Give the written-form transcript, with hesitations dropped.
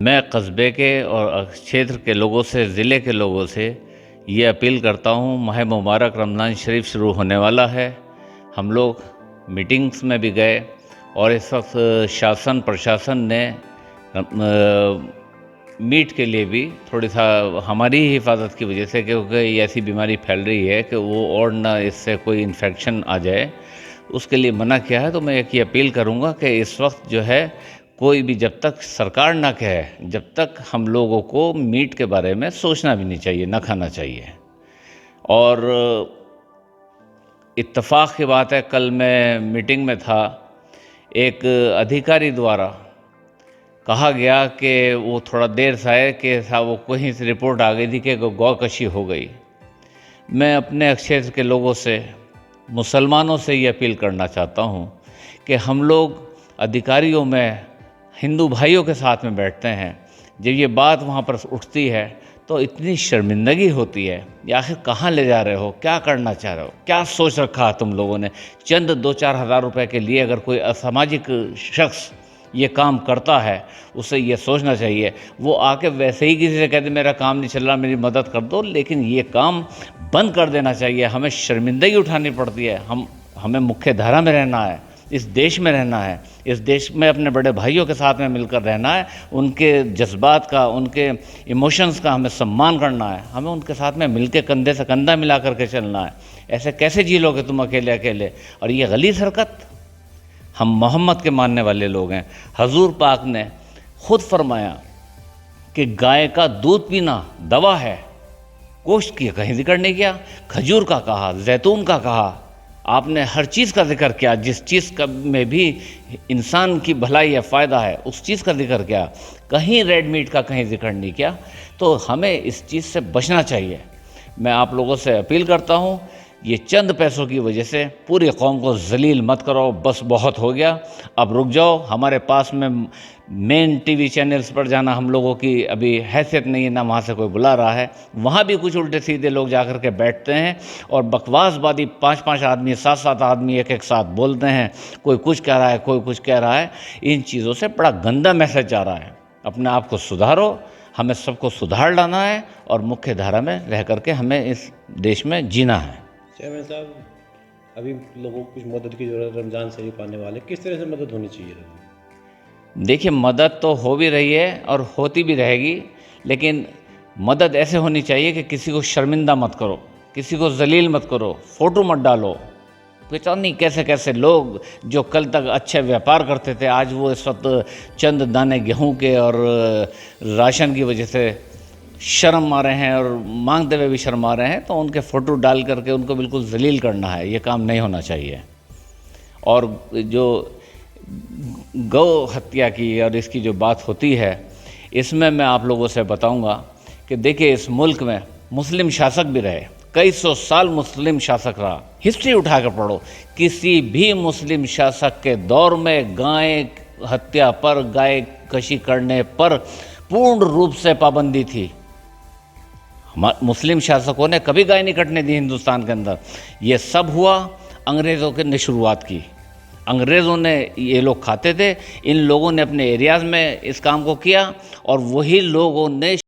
मैं कस्बे के और क्षेत्र के लोगों से, ज़िले के लोगों से ये अपील करता हूँ, माह मुबारक रमज़ान शरीफ शुरू होने वाला है। हम लोग मीटिंग्स में भी गए और इस वक्त शासन प्रशासन ने मीट के लिए भी थोड़ी सा हमारी ही हिफाजत की वजह से, क्योंकि ये ऐसी बीमारी फैल रही है कि वो और ना इससे कोई इन्फेक्शन आ जाए, उसके लिए मना किया है। तो मैं एक ही अपील करूँगा कि इस वक्त जो है कोई भी, जब तक सरकार ना कहे, जब तक हम लोगों को मीट के बारे में सोचना भी नहीं चाहिए, ना खाना चाहिए। और इत्तेफाक की बात है, कल मैं मीटिंग में था, एक अधिकारी द्वारा कहा गया कि वो थोड़ा देर से आए कि साहब वो कहीं से रिपोर्ट आ गई थी कि गौकशी हो गई। मैं अपने क्षेत्र के लोगों से, मुसलमानों से ये अपील करना चाहता हूँ कि हम लोग अधिकारियों में हिंदू भाइयों के साथ में बैठते हैं, जब ये बात वहाँ पर उठती है तो इतनी शर्मिंदगी होती है, या आखिर कहाँ ले जा रहे हो, क्या करना चाह रहे हो, क्या सोच रखा है तुम लोगों ने। चंद 2-4 हज़ार रुपए के लिए अगर कोई असामाजिक शख्स ये काम करता है, उसे ये सोचना चाहिए, वो आके वैसे ही किसी से कहते मेरा काम नहीं चल रहा, मेरी मदद कर दो, लेकिन ये काम बंद कर देना चाहिए। हमें शर्मिंदगी उठानी पड़ती है, हमें मुख्य धारा में रहना है, इस देश में रहना है, इस देश में अपने बड़े भाइयों के साथ में मिलकर रहना है, उनके जज्बात का, उनके इमोशंस का हमें सम्मान करना है, हमें उनके साथ में मिलकर कंधे से कंधा मिला करके चलना है। ऐसे कैसे जी लोगे तुम अकेले अकेले। और ये गलीज़ हरकत, हम मोहम्मद के मानने वाले लोग हैं। हजूर पाक ने खुद फरमाया कि गाय का दूध पीना दवा है, गोश्त की कहीं जिक्र नहीं किया। खजूर का कहा, जैतून का कहा, आपने हर चीज़ का जिक्र किया, जिस चीज़ का में भी इंसान की भलाई या फ़ायदा है उस चीज़ का जिक्र किया। कहीं रेड मीट का कहीं जिक्र नहीं किया। तो हमें इस चीज़ से बचना चाहिए। मैं आप लोगों से अपील करता हूँ, ये चंद पैसों की वजह से पूरी कौम को जलील मत करो, बस बहुत हो गया, अब रुक जाओ। हमारे पास में मेन टीवी चैनल्स पर जाना हम लोगों की अभी हैसियत नहीं है, ना वहाँ से कोई बुला रहा है। वहाँ भी कुछ उल्टे सीधे लोग जाकर के बैठते हैं और बकवासबादी 5-5 आदमी, 7-7 आदमी एक साथ बोलते हैं, कोई कुछ कह रहा है, कोई कुछ कह रहा है। इन चीज़ों से बड़ा गंदा मैसेज जा रहा है। अपने आप को सुधारो, हमें सबको सुधार लाना है और मुख्य धारा में रह करके हमें इस देश में जीना है। चेयरमैन साहब, अभी लोगों को कुछ मदद की ज़रूरत है, रमज़ान शरीफ आने वाले, किस तरह से मदद होनी चाहिए? देखिए, मदद तो हो भी रही है और होती भी रहेगी, लेकिन मदद ऐसे होनी चाहिए कि किसी को शर्मिंदा मत करो, किसी को जलील मत करो, फ़ोटो मत डालो। पता नहीं कैसे कैसे लोग जो कल तक अच्छे व्यापार करते थे, आज वो इस वक्त चंद दाने गेहूं के और राशन की वजह से शर्म आ रहे हैं और मांगते हुए भी शर्म आ रहे हैं। तो उनके फ़ोटो डाल करके उनको बिल्कुल जलील करना है, ये काम नहीं होना चाहिए। और जो गौ हत्या की और इसकी जो बात होती है, इसमें मैं आप लोगों से बताऊंगा कि देखिए, इस मुल्क में मुस्लिम शासक भी रहे, कई सौ साल मुस्लिम शासक रहा। हिस्ट्री उठा कर पढ़ो, किसी भी मुस्लिम शासक के दौर में गाय हत्या पर, गाय कशी करने पर पूर्ण रूप से पाबंदी थी। मुस्लिम शासकों ने कभी गाय नहीं कटने दी हिंदुस्तान के अंदर। ये सब हुआ अंग्रेज़ों के ने शुरुआत की। अंग्रेज़ों ने, ये लोग खाते थे, इन लोगों ने अपने एरियाज़ में इस काम को किया और वही लोगों ने